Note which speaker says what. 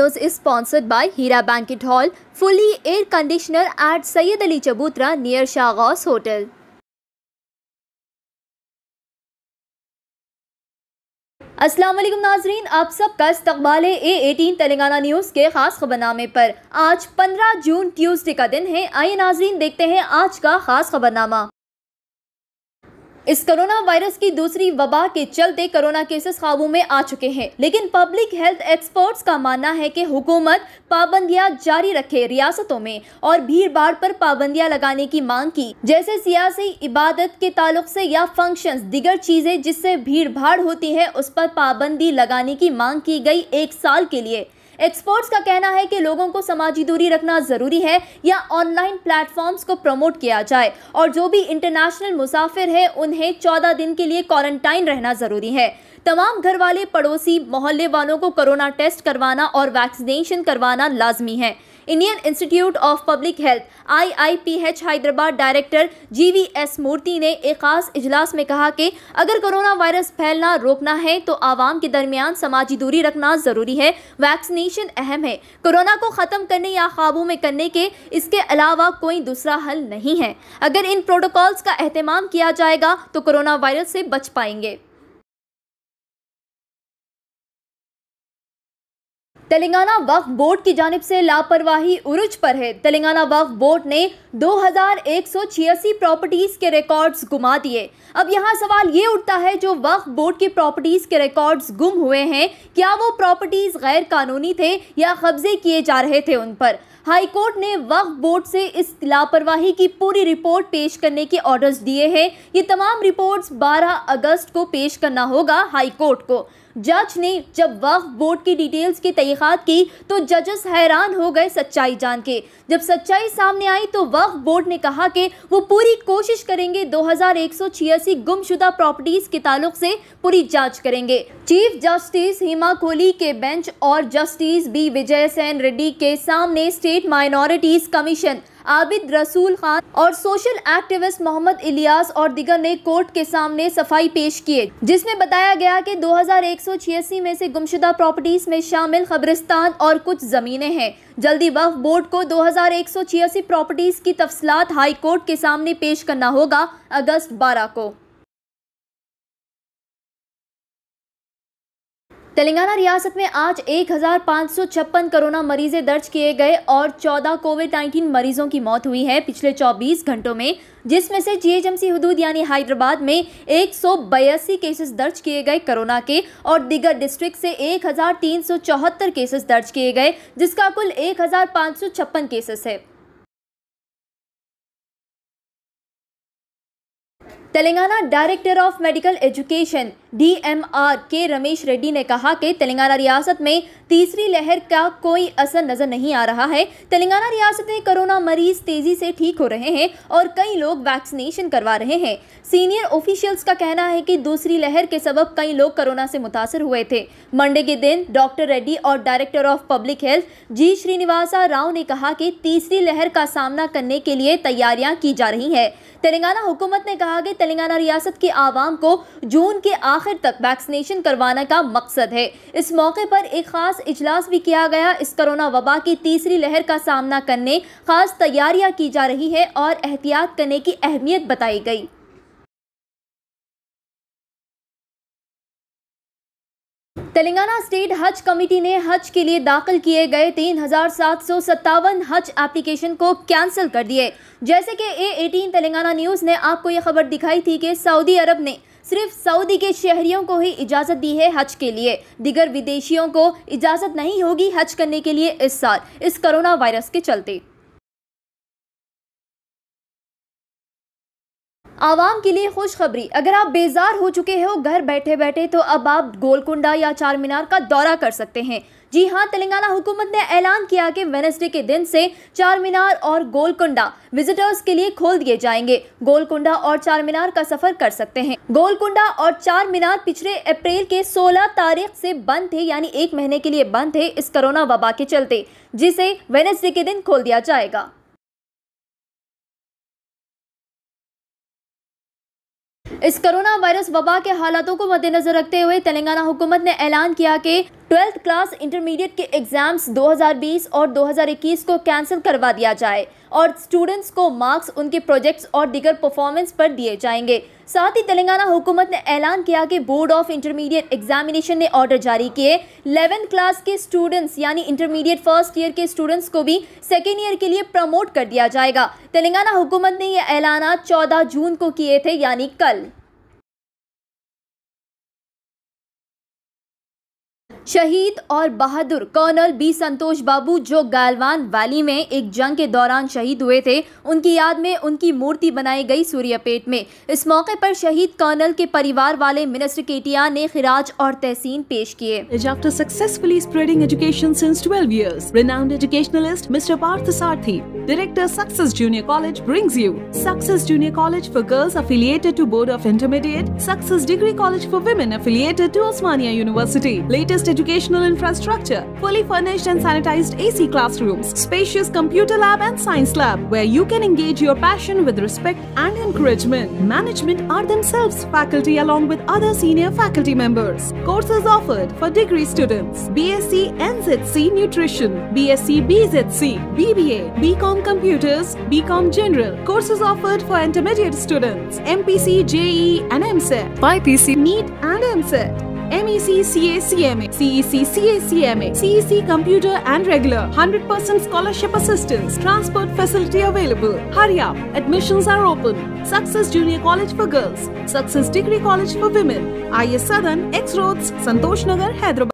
Speaker 1: news is sponsored by Hira Banquet Hall, fully air conditioner at Sayyid Ali Chabutra near Shahghaus Hotel. अस्सलाम वालेकुम नाजरीन, आप सबका इस्तकबाल है A18 तेलंगाना न्यूज़ के ख़ास खबरनामे पर। आज 15 जून ट्यूसडे का दिन है। आइए नाजरीन देखते हैं आज का ख़ास खबरनामा। इस कोरोना वायरस की दूसरी वबा के चलते कोरोना केसेस काबू में आ चुके हैं, लेकिन पब्लिक हेल्थ एक्सपर्ट्स का मानना है कि हुकूमत पाबंदियां जारी रखे, रियासतों में और भीड़ भाड़ पर पाबंदियां लगाने की मांग की, जैसे सियासी इबादत के ताल्लुक से या फंक्शंस, दीगर चीजें जिससे भीड़ भाड़ होती है उस पर पाबंदी लगाने की मांग की गई 1 साल के लिए। एक्सपर्ट्स का कहना है कि लोगों को समाजी दूरी रखना ज़रूरी है या ऑनलाइन प्लेटफॉर्म्स को प्रमोट किया जाए, और जो भी इंटरनेशनल मुसाफिर है उन्हें 14 दिन के लिए क्वारंटाइन रहना ज़रूरी है। तमाम घर वाले, पड़ोसी, मोहल्ले वालों को कोरोना टेस्ट करवाना और वैक्सीनेशन करवाना लाजमी है। Indian institute of public health IIPH Hyderabad director GVS मूर्ति ने एक खास इजलास में कहा कि अगर कोरोना वायरस फैलना रोकना है तो आवाम के दरमियान समाजी दूरी रखना ज़रूरी है, वैक्सीनेशन अहम है। कोरोना को ख़त्म करने या काबू में करने के इसके अलावा कोई दूसरा हल नहीं है। अगर इन प्रोटोकॉल्स का एहतमाम किया जाएगा तो कोरोना वायरस से बच पाएंगे। तेलंगाना वक्फ बोर्ड की जानिब से लापरवाही उरूज पर है। तेलंगाना वक्फ बोर्ड ने 2186 प्रॉपर्टीज के रिकॉर्ड्स गुमा दिए। अब यहाँ सवाल ये उठता है, जो वक्फ बोर्ड की प्रॉपर्टीज के रिकॉर्ड्स गुम हुए हैं, क्या वो प्रॉपर्टीज गैर कानूनी थे या कब्जे किए जा रहे थे उन पर? हाई कोर्ट ने वक्फ बोर्ड से इस लापरवाही की पूरी रिपोर्ट पेश करने के ऑर्डर्स दिए हैं। ये तमाम रिपोर्ट्स 12 अगस्त को पेश करना होगा हाई कोर्ट को। जज ने जब वक्फ बोर्ड की डिटेल्स की तहकीकात की तो जजेस हैरान हो गए सच्चाई जान के। जब सच्चाई सामने आई तो वक्फ बोर्ड ने कहा कि वो पूरी कोशिश करेंगे 2186 गुमशुदा प्रॉपर्टीज के ताल्लुक से पूरी जांच करेंगे। चीफ जस्टिस हिमा कोहली के बेंच और जस्टिस B विजय सेन रेड्डी के सामने स्टेट माइनॉरिटीज कमीशन आबिद रसूल खान और सोशल एक्टिविस्ट मोहम्मद इलियास और दिगर ने कोर्ट के सामने सफाई पेश किए, जिसमें बताया गया कि 2186 में से गुमशुदा प्रॉपर्टीज में शामिल कब्रिस्तान और कुछ जमीनें हैं। जल्दी वक्फ बोर्ड को 2186 प्रॉपर्टीज की तफसीलात हाई कोर्ट के सामने पेश करना होगा अगस्त 12 को। तेलंगाना रियासत में आज 1556 कोरोना मरीजें दर्ज किए गए और 14 कोविड-19 मरीजों की मौत हुई है पिछले 24 घंटों में, जिसमें से GHMC हुदूद यानी हैदराबाद में 182 केसेस दर्ज किए गए कोरोना के, और दिगर डिस्ट्रिक्ट से 1374 केसेस दर्ज किए गए, जिसका कुल 1556 केसेस है। Telangana director of medical education DMR के रमेश रेड्डी ने कहा कि तेलंगाना रियासत में तीसरी लहर का कोई असर नजर नहीं आ रहा है। तेलंगाना रियासत में कोरोना मरीज तेजी से ठीक हो रहे हैं और कई लोग वैक्सीनेशन करवा रहे हैं। सीनियर ऑफिशियल्स का कहना है कि दूसरी लहर के सबब कई लोग कोरोना से मुतासर हुए थे। मंडे के दिन डॉक्टर रेड्डी और director of public health G Srinivasa Rao ने कहा कि तीसरी लहर का सामना करने के लिए तैयारियां की जा रही है। तेलंगाना हुकूमत ने कहा कि तेलंगाना रियासत के आवाम को जून के आखिर तक वैक्सीनेशन करवाने का मकसद है। इस मौके पर एक खास इजलास भी किया गया। इस कोरोना वबा की तीसरी लहर का सामना करने खास तैयारियां की जा रही है और एहतियात करने की अहमियत बताई गई। तेलंगाना स्टेट हज कमेटी ने हज के लिए दाखिल किए गए 3757 हज एप्लीकेशन को कैंसिल कर दिए। जैसे कि A18 तेलंगाना न्यूज़ ने आपको ये खबर दिखाई थी कि सऊदी अरब ने सिर्फ सऊदी के शहरियों को ही इजाज़त दी है हज के लिए, दिगर विदेशियों को इजाज़त नहीं होगी हज करने के लिए इस साल, इस कोरोना वायरस के चलते। आवाम के लिए खुशखबरी, अगर आप बेजार हो चुके हो घर बैठे बैठे तो अब आप गोलकुंडा या चार मीनार का दौरा कर सकते हैं। जी हां, तेलंगाना हुकूमत ने ऐलान किया कि वेडनेसडे के दिन से चार मीनार और गोलकुंडा विजिटर्स के लिए खोल दिए जाएंगे। गोलकुंडा और चार मीनार का सफर कर सकते हैं। गोलकुंडा और चार मीनार पिछले अप्रैल के 16 तारीख से बंद थे, यानी 1 महीने के लिए बंद थे इस कोरोना वबा के चलते, जिसे वेडनेसडे के दिन खोल दिया जाएगा। इस कोरोना वायरस वबा के हालातों को मद्देनजर रखते हुए तेलंगाना हुकूमत ने ऐलान किया कि 12th क्लास इंटरमीडिएट के एग्जाम्स 2020 और 2021 को कैंसिल करवा दिया जाए और स्टूडेंट्स को मार्क्स उनके प्रोजेक्ट्स और दीगर परफॉर्मेंस पर दिए जाएंगे। साथ ही तेलंगाना हुकूमत ने ऐलान किया कि बोर्ड ऑफ इंटरमीडिएट एग्जामिनेशन ने ऑर्डर जारी किए 11th क्लास के स्टूडेंट्स यानी इंटरमीडिएट फर्स्ट ईयर के स्टूडेंट्स को भी सेकेंड ईयर के लिए प्रमोट कर दिया जाएगा। तेलंगाना हुकूमत ने यह ऐलान 14 जून को किए थे, यानी कल। शहीद और बहादुर कर्नल बी संतोष बाबू जो गालवान वैली में एक जंग के दौरान शहीद हुए थे, उनकी याद में उनकी मूर्ति बनाई गई सूर्यापेट में। इस मौके पर शहीद कर्नल के परिवार वाले मिनिस्टर केटीआर ने खिराज और तहसीन पेश किए।
Speaker 2: After successfully spreading education since 12 years, renowned educationalist Mr. Partha Sarthi, Director Success Junior College brings you Success Junior College for Girls affiliated to Board of Intermediate, Success Degree College for Women affiliated to Osmania University. Latest educational infrastructure, fully furnished and sanitized AC classrooms, spacious computer lab and science lab where you can engage your passion with respect and encouragement. Management are themselves faculty along with other senior faculty members. Courses offered for degree students: BSc NZC Nutrition, BSc BZC, BBA, BCom Computers, BCom General. Courses offered for intermediate students: MPC, JEE and MSET, BPC, NEET and MSET. MEC, CA, CMA, CEC, CA, CMA, CEC Computer and Regular, 100% scholarship assistance, transport facility available. Hurry up, admissions are open. Success Junior College for Girls, Success Degree College for Women, IS Southern, X Roads, Santosh Nagar, Hyderabad.